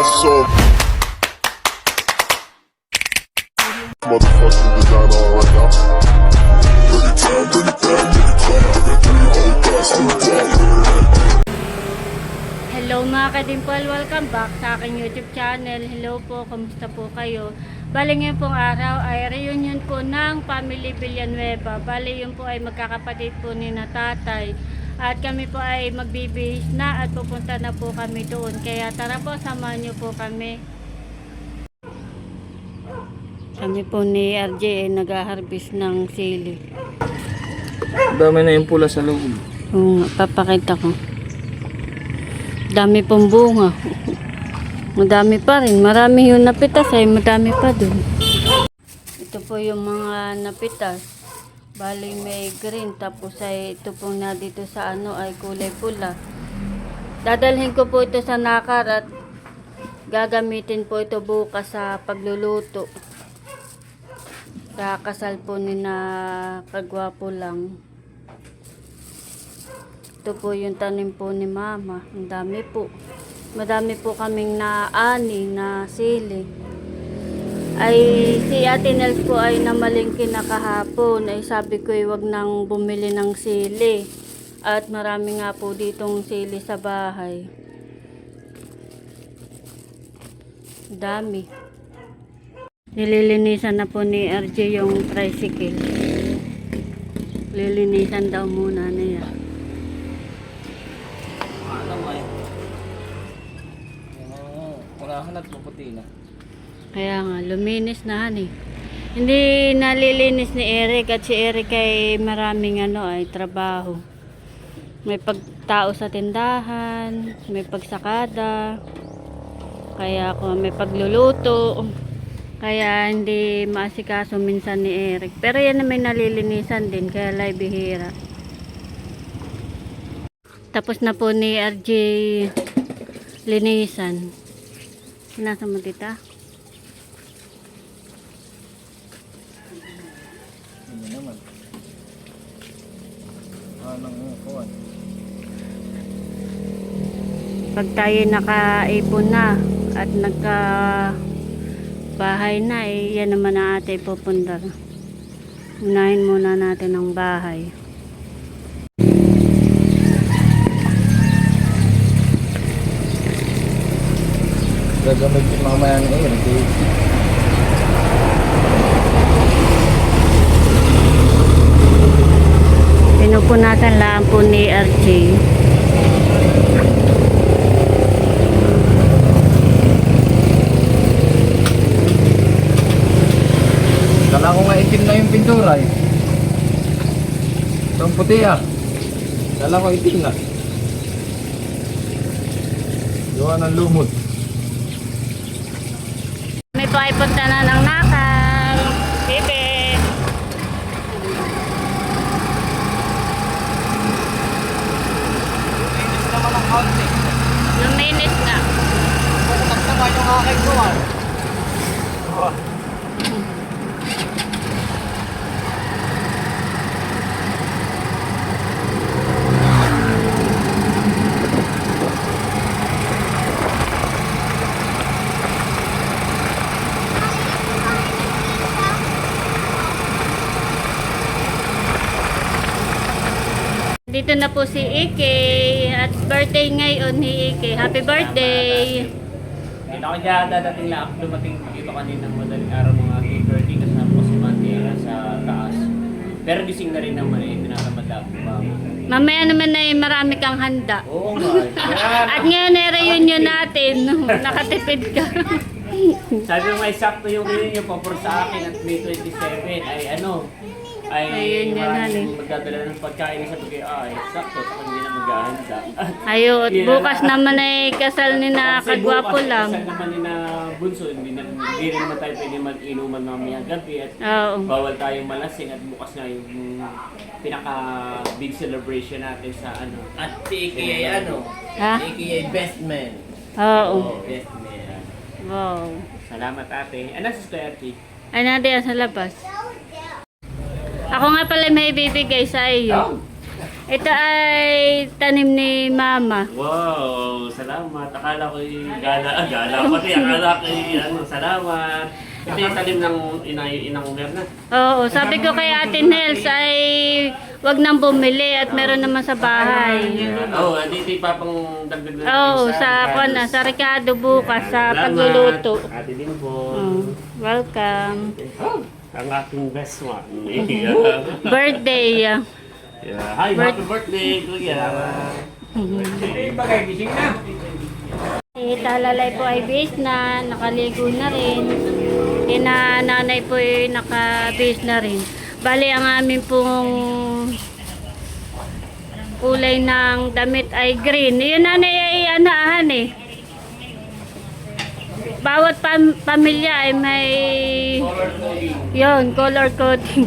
So motherfucking designer right now. Bring it down, bring it down, bring it down, bring it down, hold fast, hold down. Hello mga kadimpal, welcome back sa aking YouTube channel. Hello po, kamusta po kayo? Bali ngayon pong araw ay reunion po ng Family Villanueva. Bali yun po ay magkakapatid po ni na tatay. At kami po ay magbibihis na at pupunta na po kami doon. Kaya tara po, samahan niyo po kami. Kami po ni RJ ay nag-harvest ng sili. Dami na yung pula sa loob. Oo, papakita ko. Dami pong bunga. Madami pa rin. Marami yung napitas ay madami pa dun. Ito po yung mga napitas. Bali may green. Tapos ay ito po na dito sa ano ay kulay pula. Dadalhin ko po ito sa nakar at gagamitin po ito bukas sa pagluluto. Sa kasal po ni na Kagwapo lang. Ito po yung tanim po ni mama. Ang dami po. Madami po kaming naani na sili. Ay si Ate Nels po ay namalingki na kahapon. Ay sabi ko ay wag nang bumili ng sili. At marami nga po ditong sili sa bahay. Dami. Nililinisan na po ni RJ yung tricycle. Lilinisan daw muna niya. Unahan at maputi na. Kaya nga, luminis na han eh. Hindi nalilinis ni Eric at si Eric ay maraming ano ay trabaho. May pagtao sa tindahan, may pagsakada, kaya ako may pagluluto. Kaya hindi maasikaso minsan ni Eric. Pero yan na may nalilinisan din, kaya lay bihira. Tapos na po ni RJ linisan. Nasa mo tita? Hindi naman. Anong kuwan? Pag tayo nakaipon na at nagka bahay na yan naman na ate pupunta. Unahin muna natin ang bahay. Gagamit yung mamaya ng air. Pinupunatan lang po ni RJ. Kala ko nga itim na yung pintura eh. Itong puti ah. Kala ko itim na. Gawa ng lumot. May po ay punta na ng nakal. Bebe. Luminis naman ang kaunti. Luminis na. Bukas naman yung aking gawan. Dito na po si Ike at birthday ngayon ni Ike. Happy birthday! Dito ako dyan, dadating lang ako dumating dito kanina madaling araw mga 8:30 kasama ko si Matera sa taas. Pero gising na rin naman eh, tinatamad ako pa. Mamaya naman ay marami kang handa. Oo nga eh. At ngayon ay reunion natin. Nakatipid ka. Sabi mo may sakto yung reunion pa for sa akin at May 27 ay ano, ay Ayun, yan, maraming magdadala ng pagkain sa bagay, ay sakto, ako hindi na maghahanda. Ayun, at bukas naman ay kasal ni na Kasi Kagwapo bukas, lang. kasal naman ni na Bunso, hindi rin naman tayo pwede mag-inuman mamayang gabi at Oo. bawal tayong malasing at bukas na yung pinaka big celebration natin sa ano. At si Iki ay ano? Ha? Si Iki ay best man. Oo. Oh, best man. Wow. Salamat ate. Ano sa Kuya Ate? Ay natin sa labas. Ako nga pala may bibigay sa iyo. Ito ay tanim ni Mama. Wow, salamat. Akala ko gala pati. Akala ko salamat. Ito yung talim ng inang Merna. Oo, sabi ko kay Ate Nels ay wag nang bumili at meron naman sa bahay. Oo, dito ipapang dagdag na Oo, sa Ricardo bukas sa pagluluto. Ate din po. Welcome. Ang aking best one. Birthday. Yeah. Hi, happy birthday, Kuya. Talalay po ay base na, nakaligo na rin. Nanay po ay naka-base na rin. Bali, ang amin pong kulay ng damit ay green. Yun nanay ay anahan eh. Bawat pamilya ay may yun, color coding.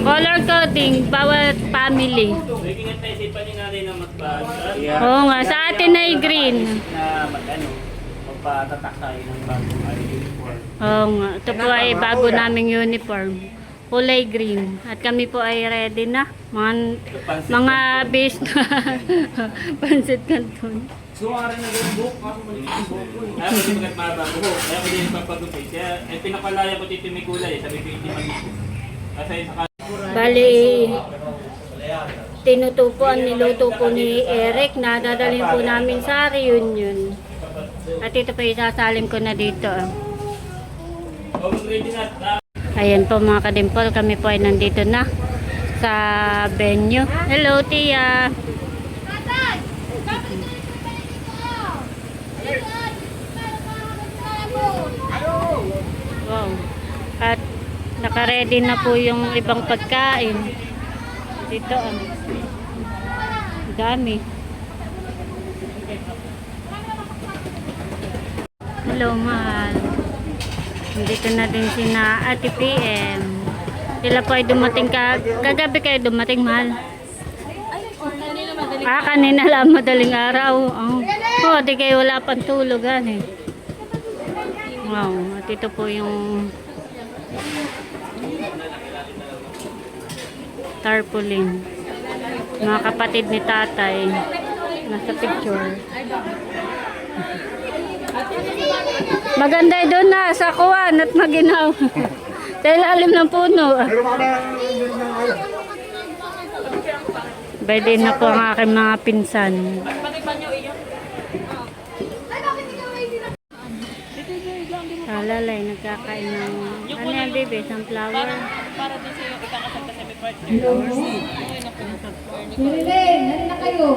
Color coding, bawat family. Pwede nga tayo isipan ni nanay na magpasa. Oo nga, sa atin ay green. Na magpatatak tayo ng bagong uniform. Oo nga, ito po ay bago naming uniform. Kulay green. At kami po ay ready na. Mga base na pansit canton. So, aral na yung book. Ako maliit yung book. Kaya pwede magat mabago ko. Kaya pwede yung papagupit. Kaya pinapalaya ko dito may kulay. Sabi ko hindi mag-ito. Kasi sa Bali, tinutupo ang niluto po ni Eric na dadalhin po namin sa reunion. At ito po isasalim ko na dito. Ayan po mga kadimpol, kami po ay nandito na sa venue. Hello Tia! Wow. At naka-ready na po yung ibang pagkain. Dito ang dami. Hello, mahal. Nandito na din sina Ate PM. Sila po ay dumating kagabi kayo dumating, mahal. Kanina lang madaling araw. Oh, di kayo wala pang tulog, eh. Wow, at ito po yung tarpaulin. Mga kapatid ni tatay nasa picture. Maganda doon na sa kuwan at maginaw. Sa ilalim ng puno. Pwede na po ang aking mga pinsan. Lalay, nagkakain ng ano yan, baby? Sunflower? Para din sa'yo, ikakasal ka sa may partner. Hello po. Marilyn, ano na kayo?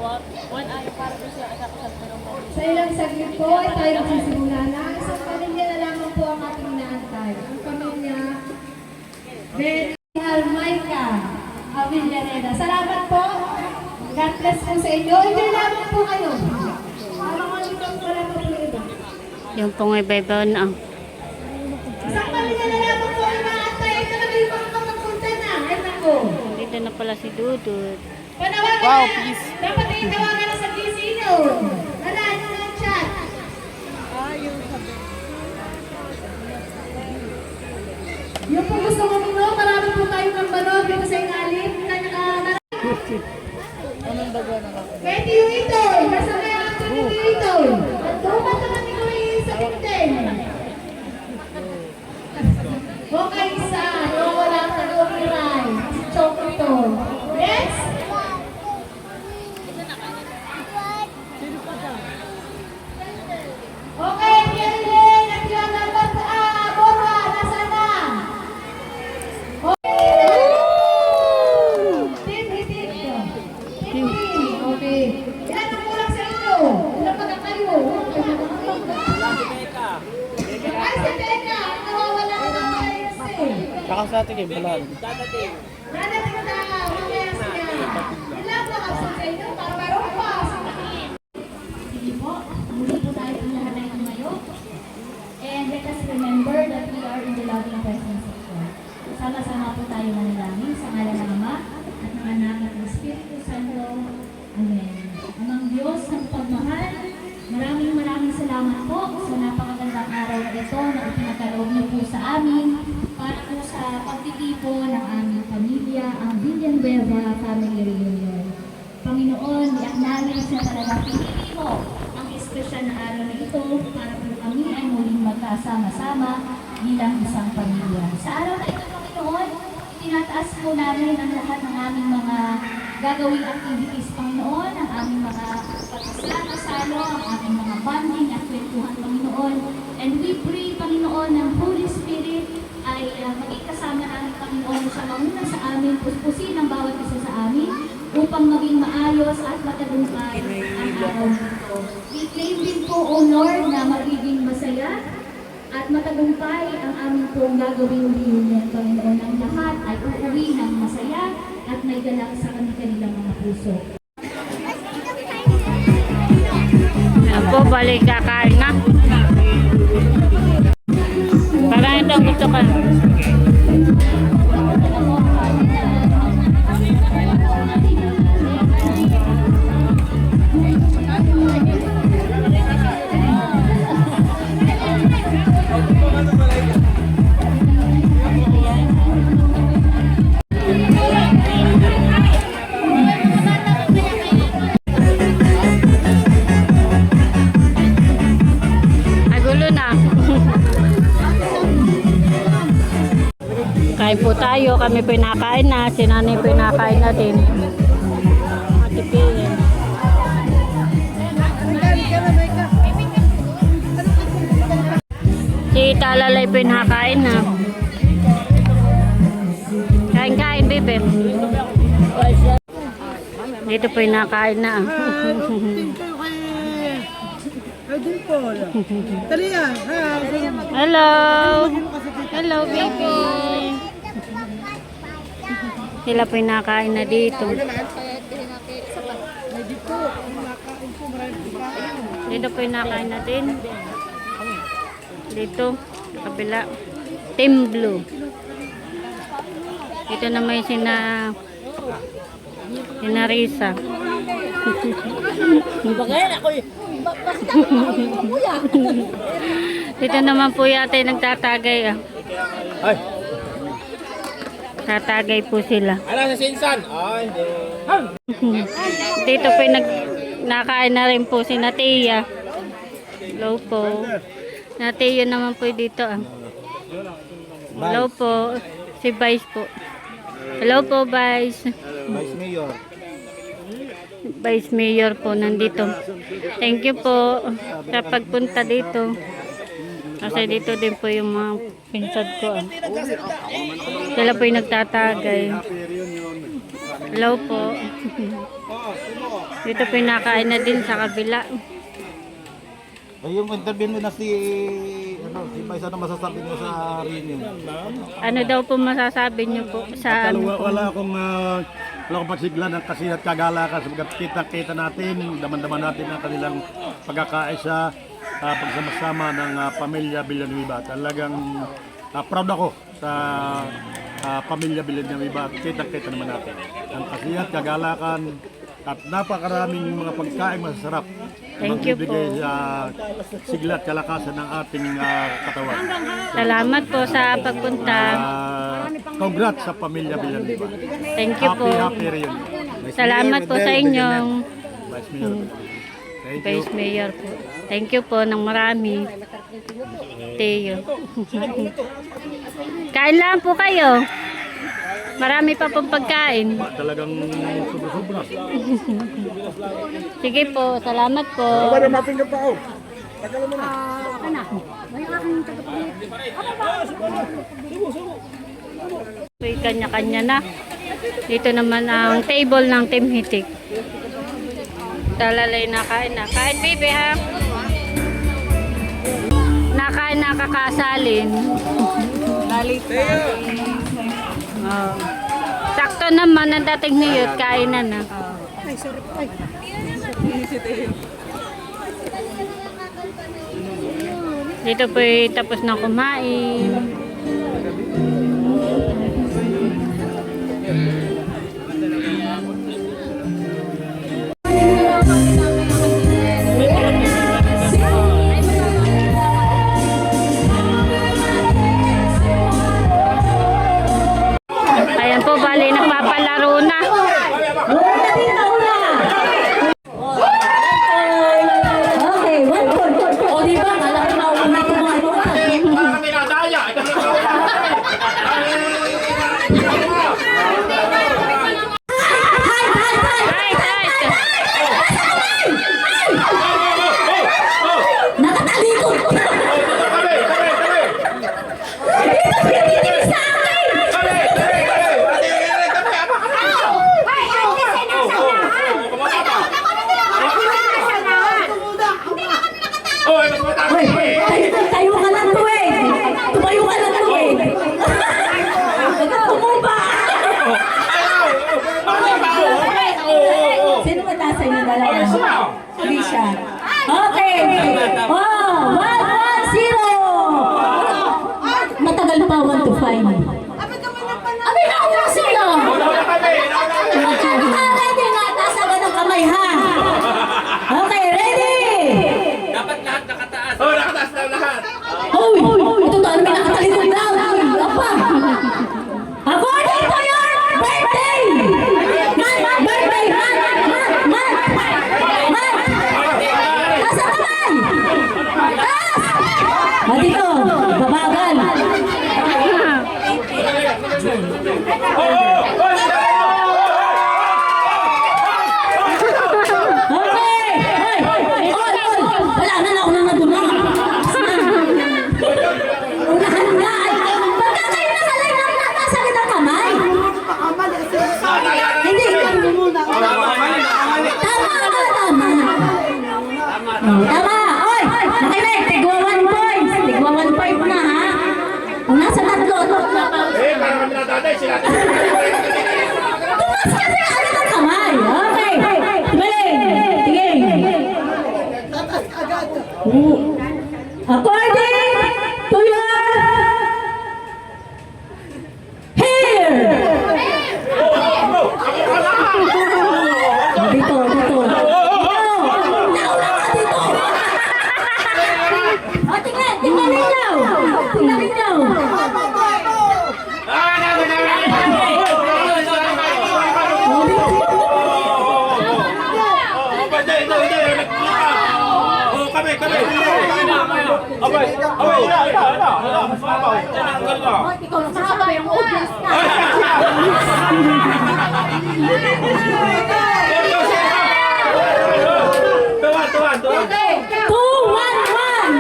1 hour para din sa'yo, ikakasal ka ng partner. Sa ilang saglit po ay tayo magsisimula na. Isang pamilya na lamang po ang ating inaantay. Ang pamilya, Benny Almayca, Avillaneda. Salamat po. God bless po sa inyo. Enjoy lamang po kayo. Parang malutong pala po iba. Yung pong iba-iba na. Isang pamilya na lamang po ang inaantay. Ito na yung mga kapagpunta na. Ay nako. Dito na pala si Dudut. Panawagan wow, na. Please. Dapat ay tawagan na sa GC noon. Wala, ano na ang chat? Yung po gusto mo muna, marami po tayo ng banog yung sa ilalim. Pwede yung ito. Nasa kaya ang pwede ito. At tumat naman ito sa pinten. Okay, isa. Wala sa copyright. Si Choco ito. Yes? Okay, Pierre, naglaban ba sa Borja? Nasaan na? Okay. Team. Okay. Ilan ang kulang sa inyo? Ilan pa na kayo? Ay, si Teka. Nawawala na ng ISC. Saka sa atin, balaan. Dadating na mamaya siya. Ilan pa kasi sa inyo? Para meron pa. Sige po, muli po tayo ang lahat ay tumayo. And let us remember that we are in the loving presence of God. Sama-sama po tayo manalangin sa ngalan ng Ama at ng Anak at ng Espiritu Santo. Amen. Amang Diyos ng pagmahal, maraming salamat po sa napakagandang araw na ito na ipinagkaloob niyo po sa amin para po sa pagtitipon ng aming pamilya, ang Billion Nueva Family Reunion. Panginoon, i-acknowledge na talaga pinili mo ang espesyal na araw na ito para po kami ay muling magkasama-sama bilang isang pamilya. Sa araw na ito, Panginoon, tinataas po namin ang lahat ng aming mga gagawing activities, Panginoon, ang aming mga pagkasama-salo, ang aming mga bonding at kwentuhan, Panginoon. And we pray, Panginoon, ng Holy Spirit ay maging kasama namin, Panginoon, sa manguna sa amin, puspusin ang bawat isa sa amin upang maging maayos at matagumpay ang araw nito. We claim din po, O Lord, na magiging masaya at matagumpay ang aming pong gagawing reunion, Panginoon. Ang lahat ay uuwi ng masaya at may galak sa kanilang mga puso. Ayan po, balik kakain na. Parang ito gusto ka. Nagulo na. Kain po tayo, kami pinakain na, si nanay pinakain natin. Matipilin. Si Talalay pinakain na. Kain-kain, bebe. Dito pinakain na. Hello. Hello, baby. Sila pinakain na dito. Dito pinakain natin. Dito, sa kabila. Team Blue. Dito naman yung sina Risa. Dito naman po yata yung nagtatagay. Ay! Tatagay po sila. Ano sa Sinsan? Ay, hindi. Dito po yung nakain na rin po si Natia. Hello po. Natia naman po dito. Hello po. Si Vice po. Hello po, Vice. Vice Mayor. Vice Mayor po nandito. Thank you po sa pagpunta dito. Kasi dito din po yung mga pinsad ko. Sila po yung nagtatagay. Hello po. Dito po yung nakain na din sa kabila. Ay, yung interview mo na si Vice, ano masasabi niyo sa reunion? Ano daw po masasabi niyo po sa ano po? Wala akong pagsigla ng kasi at kagalakan sabagat kita natin, daman-daman natin ang kanilang pagkakaisa, pagsama-sama ng pamilya Villanueva. Talagang proud ako sa pamilya Villanueva. Kita naman natin ang kasiyat, kagalakan at napakaraming mga pagkain masasarap. Thank you po. Magbibigay sa sigla at kalakasan ng ating katawan. Salamat po sa pagpunta. Congrats sa pamilya Villanueva. Thank you po. Happy reunion. Salamat po sa inyong Vice Mayor. Thank you. Vice Mayor po. Thank you po ng marami. Teo. Kain lang po kayo. Marami pa pong pagkain. Talagang sobra-sobra. Sige po, salamat po. May kanya-kanya na. Dito naman ang table ng Team Hitik. Talalay na kain na. Kain, baby, ha? Nakain na kakasalin. Oh. Sakto naman ang dating niyo, kain na na. Dito po tapos na kumain. Ayan po, bali, nagpapalaro na. Alicia. Okay. Oh, 110. Matagal pa 1 to 5. Abi na ako sila. Ready na, taas agad ang kamay ha. Okay, ready? Dapat lahat nakataas. Oh, nakataas daw lahat. Hoy, ito tayo may nakatalikod daw. Apa? According to your birthday. Birthday. Taas ang kamay. Taas. O dito, babagal. Okay. Hoy. Wala na ako nang naduna. Unahan na. Pagka kayo nakaline up na, taas agad ang kamay. Hindi. Tama. Oy, nakinig. Tigwa 1 points. Tigwa 1 point na ha. Kung nasa tatlo. Para kami natatay sila. Tumas kasi agad ang kamay. Okay. Tiging. According to your hair. Dito. Nauna ka dito. O, tingnan ninyo. Ikaw lang sasabi ang audience na. Tuwan. 2-1-1.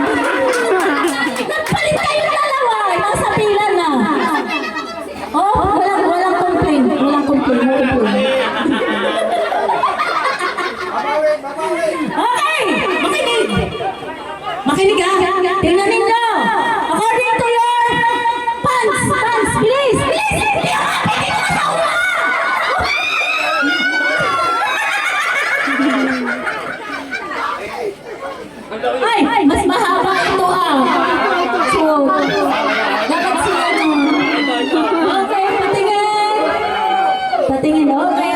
Nagpalit kayo dalawa. Nasa pila na. Oh, walang complaint. Okay, makinig ha. Tingnan ninyo. According to your pants, bilis. Ay, mas mahaba ito ah. So, dapat sila okay, patingin, okay.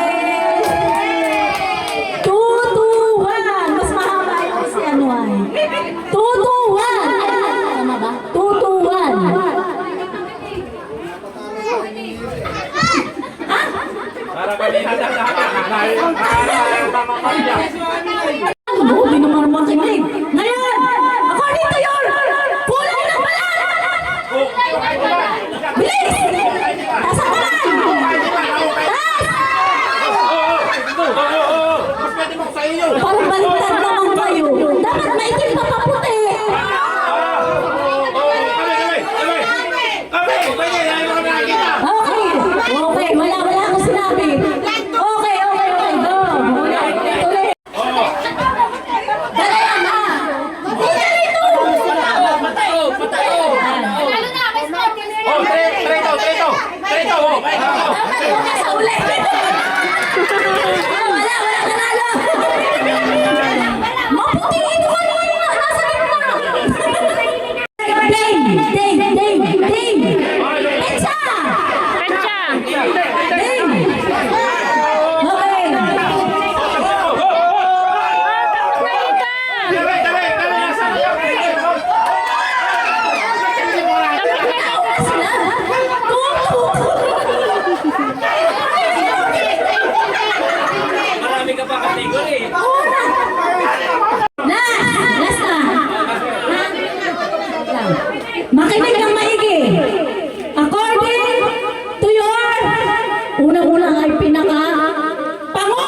2-2-1. Mas mahaba ito si ano ay. 2-2-1. Tama ba? 2-2-1. Para kami Ano? Hindi naman makinig. Ngayon, according to your kulay ng balat. Bilis! Taas ang kamay! Taas! Parang baliktad naman kayo. Dapat maitim pa paputi. Okay, wala akong sinabi. Okay, go. Tuloy. Dali yan ha. Lalo na, may score din sila. Dapat mo ka sa uli. Wala nanalo. Maputi ito ka naman na. Nasa gitna. Ding. Petsa. Ding. Okay. Sila? Marami ka pa category. Last na. Makinig ng maigi. According to your unang-unang ay pinaka pango.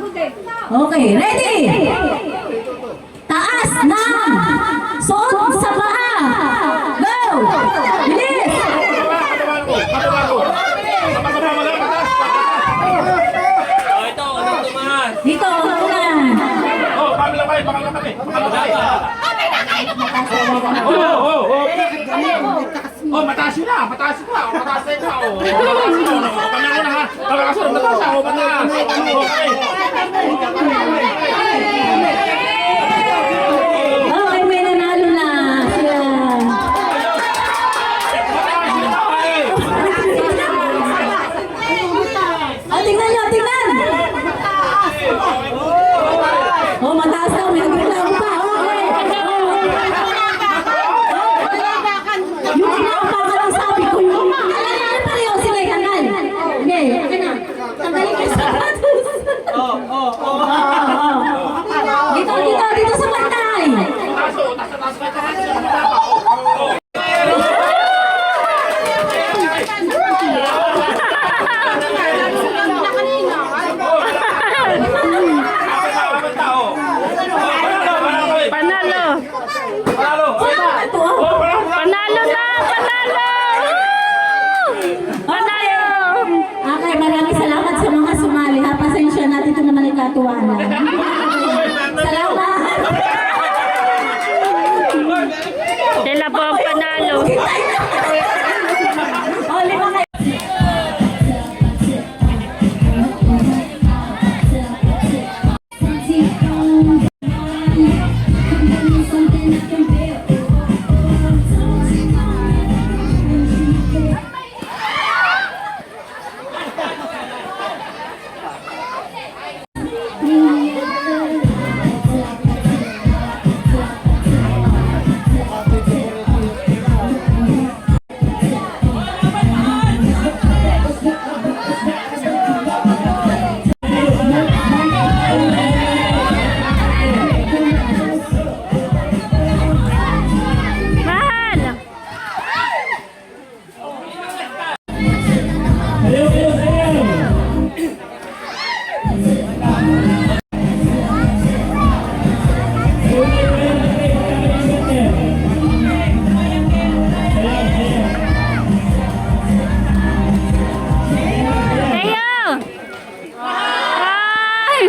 Okay, ready? Taas ng suot sa paa. Go! Bilis! Oh, ito, unang tumaas. Dito, unan. Oh, pamalakay, pamalakay. Oh, mataas yun na, mataas yun na, mataas na ito. Oh, mataas yun na, panalo na ha. Mataas yun, mataas na, mataas. Okay, may nanalo na sila. Oh, tingnan nyo, tingnan! Oh, mataas daw, may nagreklamo pa. Okay. Yung pinapaka lang sabi ko yun. Ano pareho sila ikangal? Hindi, akin na. Tanggalin ko yung sapatos. Dito sa pantay. Panalo! Ito, oh. Panalo na! Panalo! Panalo! Okay, maraming salamat sa mga sumali. Ha, pasensya natin ito naman ay katuwanan. Salamat! Sila po ang panalo. Oh, lima kayo. Mahal! Tayo! Ay!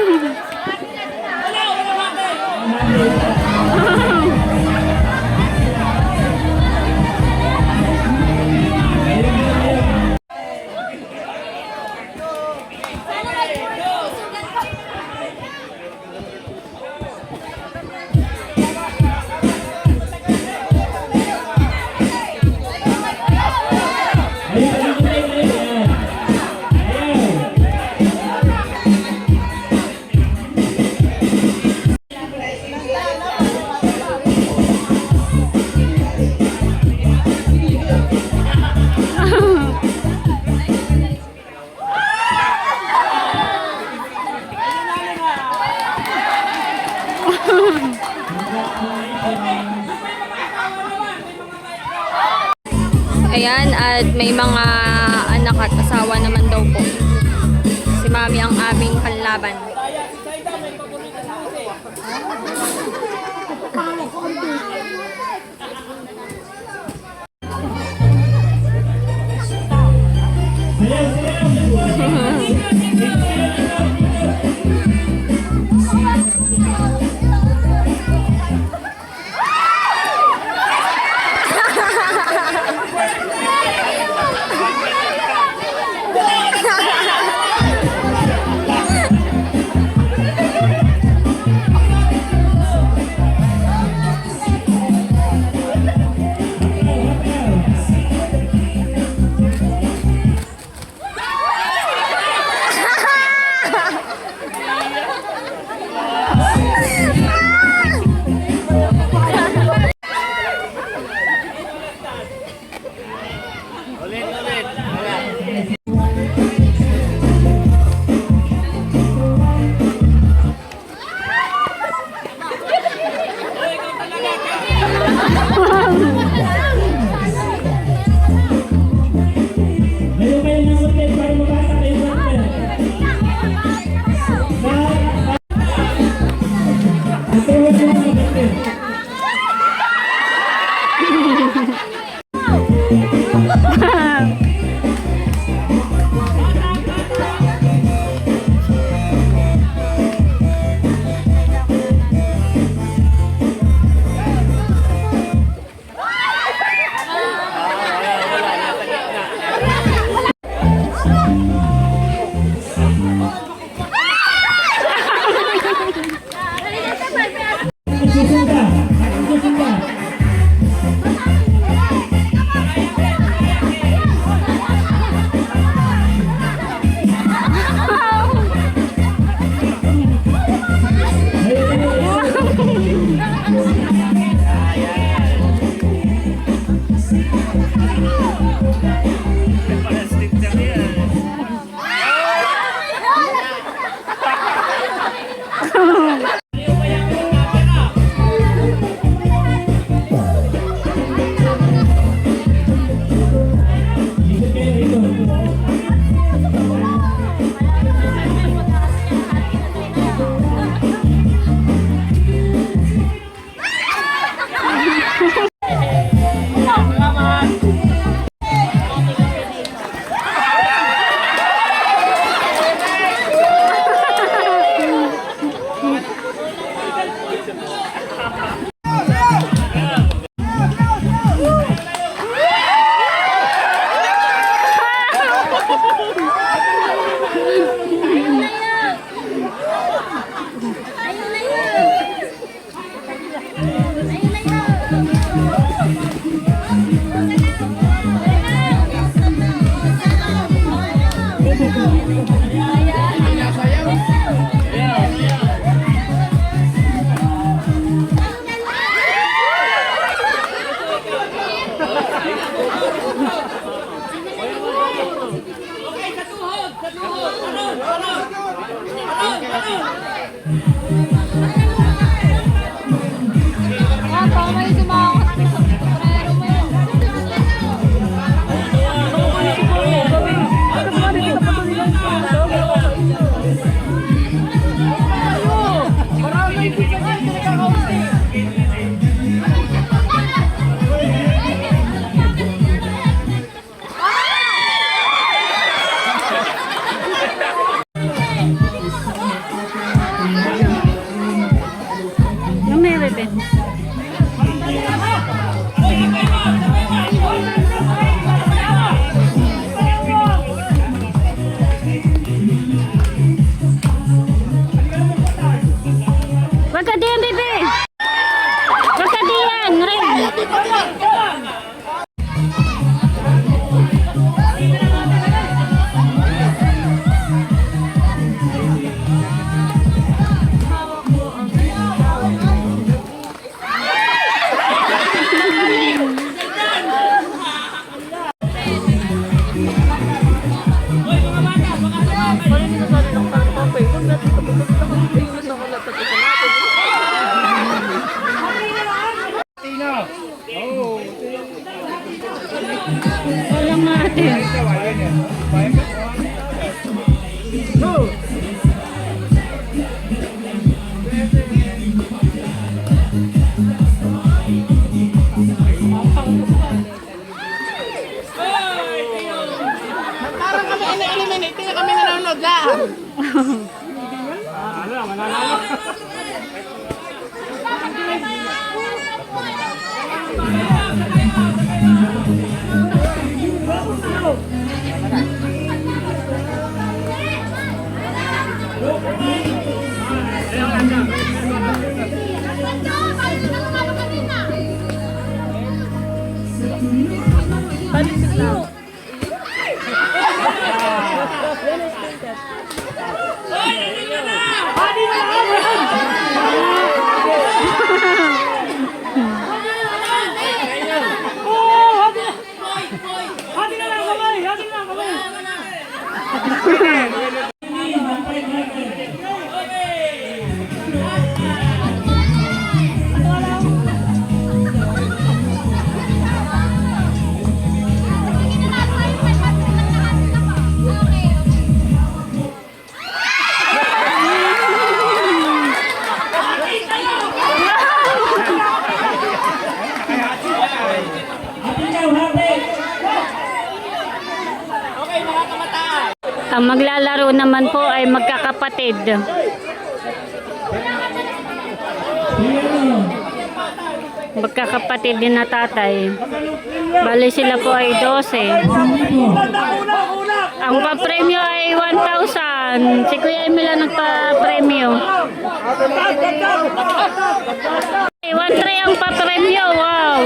Ayan, at may mga anak at asawa naman daw po. Si Mami ang aming kalaban. Ngayon kayo nang para makakatayo sa May dumakot sa sombrero mo yun. Yung may ribbon. Wag ka diyan, bebe! Wag ka diyan, Ren! Walang natin. Ang maglalaro naman po ay magkakapatid. Magkakapatid din na tatay. Bali sila po ay 12. Ang pa-premyo ay 1,000. Si Kuya Emil ang nagpa-premyo. 1,300 ang pa-premyo. Wow!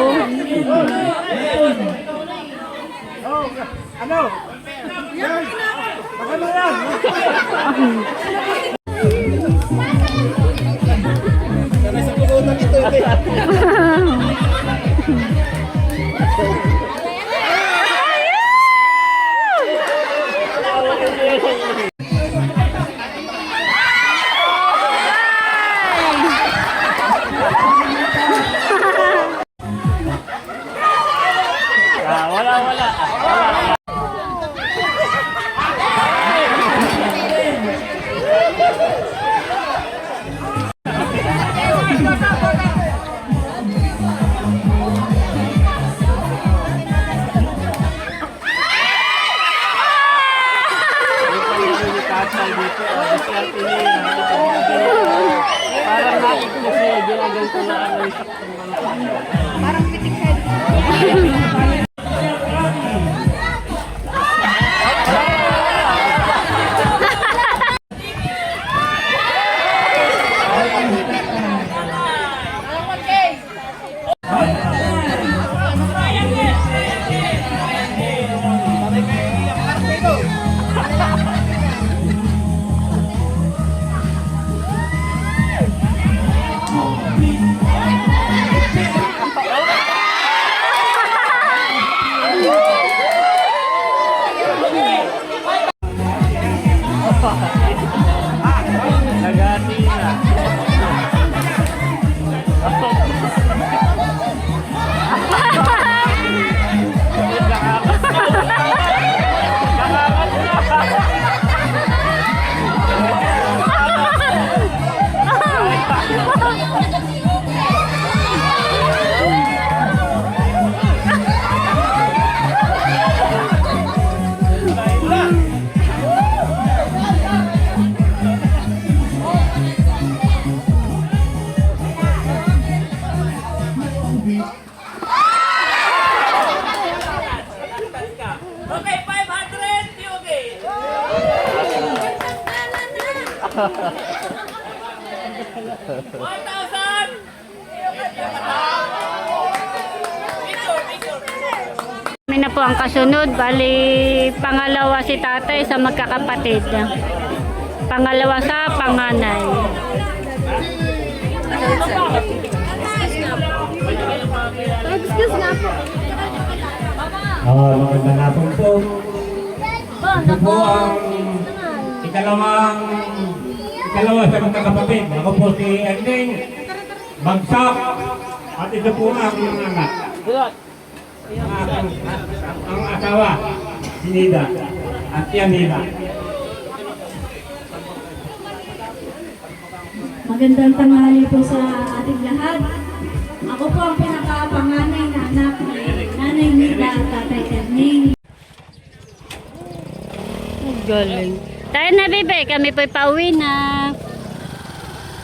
Kami na po ang kasunod, bali pangalawa si tatay sa magkakapatid. Pangalawa sa panganay. Magandang hapon po. Ito po ang ikalawa sa magkakapatid. Ako po si Erning Bagsak at ito po ang mga anak. Ang asawa, si Nida at yan Nida. Magandang tanghali po sa ating lahat. Ako po ang pinakapanganay na anak ni Nanay Nida at Tatay Erning. Galing. Tayo na, bebe. Kami po'y pauwi na.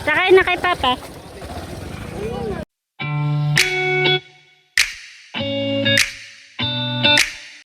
Sakay na kay Papa.